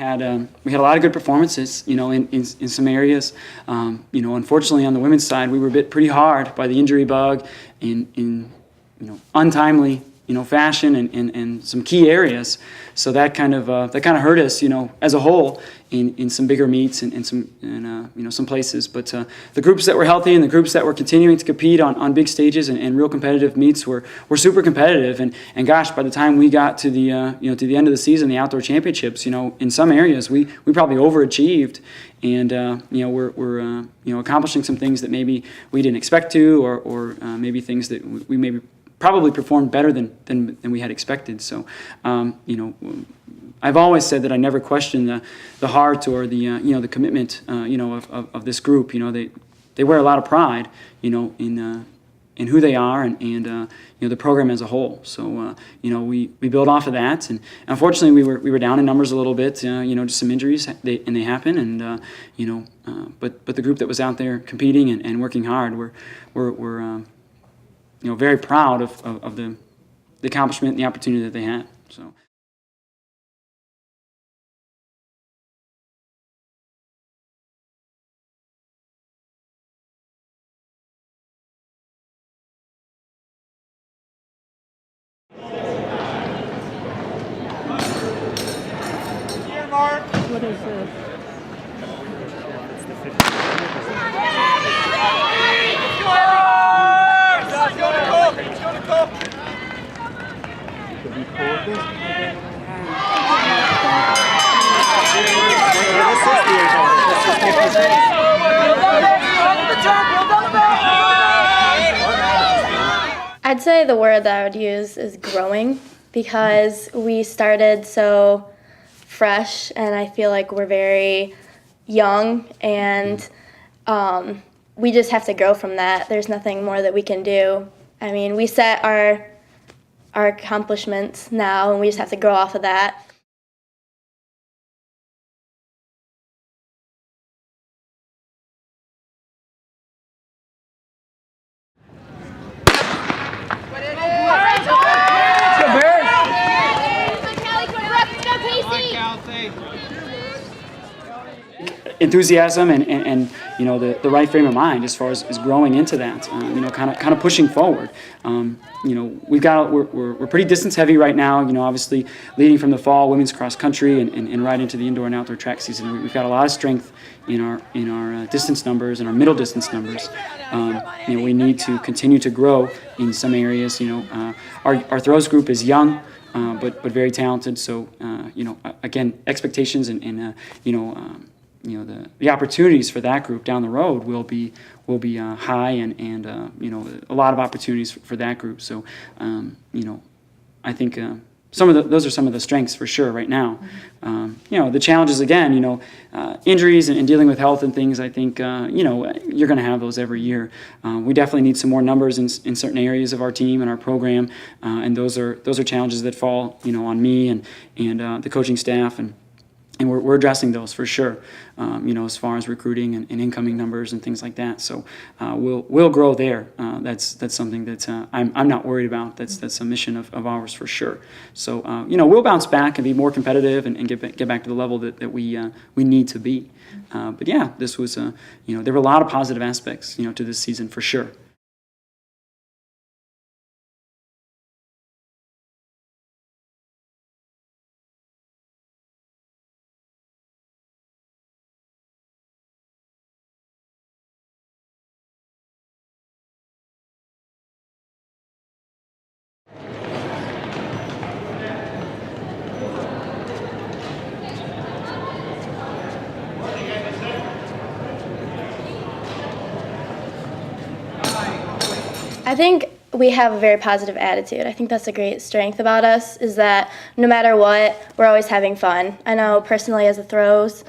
had a lot of good performances, in some areas. Unfortunately on the women's side, we were bit pretty hard by the injury bug in untimely fashion and some key areas. So that kind of hurt us, as a whole in some bigger meets and some places. But the groups that were healthy and the groups that were continuing to compete on big stages and real competitive meets were super competitive. And gosh, by the time we got to the to the end of the season, the outdoor championships, in some areas we probably overachieved. And we're accomplishing some things that maybe we didn't expect to, or maybe things that we maybe probably performed better than we had expected. So, I've always said that I never question the heart or the commitment of this group. They wear a lot of pride in who they are and the program as a whole. So we build off of that. And unfortunately we were down in numbers a little bit. Just some injuries they happen. And but the group that was out there competing and working hard, we're very proud of the accomplishment and the opportunity that they had. So. What is this? It's the 50. I'd say the word that I would use is growing, because we started so fresh and I feel like we're very young, and we just have to grow from that. There's nothing more that we can do. I mean, we set our accomplishments now, and we just have to grow off of that. Enthusiasm and the right frame of mind as far as growing into that, kind of pushing forward. We're pretty distance heavy right now. Obviously leading from the fall women's cross country and right into the indoor and outdoor track season. We've got a lot of strength in our distance numbers and our middle distance numbers. We need to continue to grow in some areas. Our throws group is young. But very talented. So again, expectations and the opportunities for that group down the road will be high and a lot of opportunities for that group. So I think those are some of the strengths for sure right now. The challenges again, injuries and dealing with health and things. I think you're going to have those every year. We definitely need some more numbers in certain areas of our team and our program, and those are challenges that fall on me and the coaching staff and we're addressing those for sure, as far as recruiting and incoming numbers and things like that. So we'll grow there. That's something that I'm not worried about. That's a mission of ours for sure. So we'll bounce back and be more competitive and get back to the level that we need to be. But yeah, this was there were a lot of positive aspects to this season for sure. I think we have a very positive attitude. I think that's a great strength about us, is that no matter what, we're always having fun. I know personally as a throws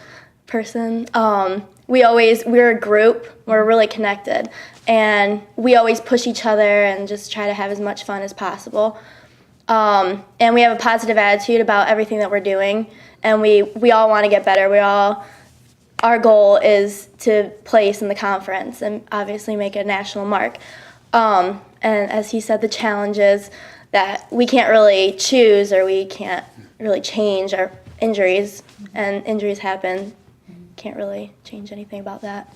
person, we're a group, we're really connected, and we always push each other and just try to have as much fun as possible. And we have a positive attitude about everything that we're doing, and we all want to get better. Our goal is to place in the conference and obviously make a national mark. And as he said, the challenge is that we can't really choose or we can't really change our injuries, and injuries happen. Can't really change anything about that.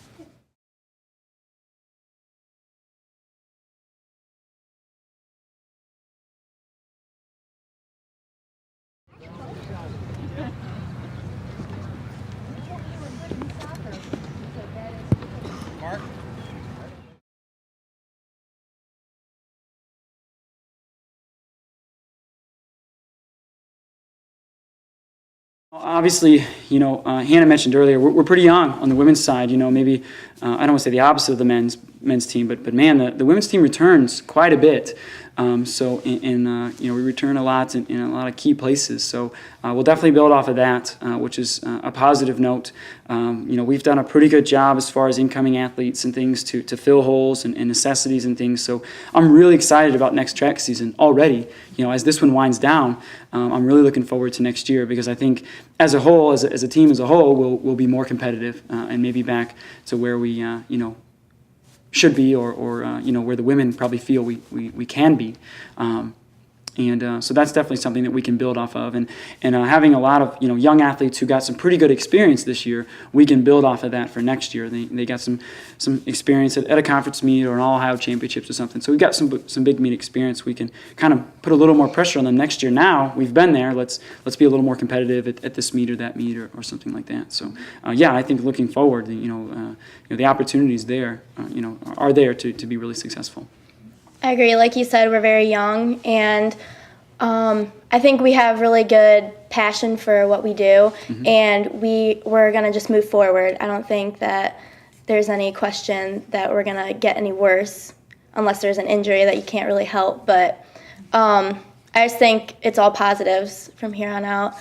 Obviously, Hannah mentioned earlier, we're pretty young on the women's side. Maybe I don't want to say the opposite of the men's team, but man, the women's team returns quite a bit. We return a lot in a lot of key places. So we'll definitely build off of that, which is a positive note. We've done a pretty good job as far as incoming athletes and things to fill holes and necessities and things. So I'm really excited about next track season already. As this one winds down, I'm really looking forward to next year because I think as a whole, as a team as a whole, we'll be more competitive and maybe back to where we should be or where the women probably feel we can be. So that's definitely something that we can build off of. And having a lot of young athletes who got some pretty good experience this year, we can build off of that for next year. They got some experience at a conference meet or an All-Ohio Championships or something. So we got some big meet experience. We can kind of put a little more pressure on them next year. Now we've been there. Let's be a little more competitive at this meet or that meet or something like that. So I think looking forward, the opportunities there, are there to be really successful. I agree. Like you said, we're very young, and I think we have really good passion for what we do, and we're going to just move forward. I don't think that there's any question that we're going to get any worse unless there's an injury that you can't really help. But I just think it's all positives from here on out.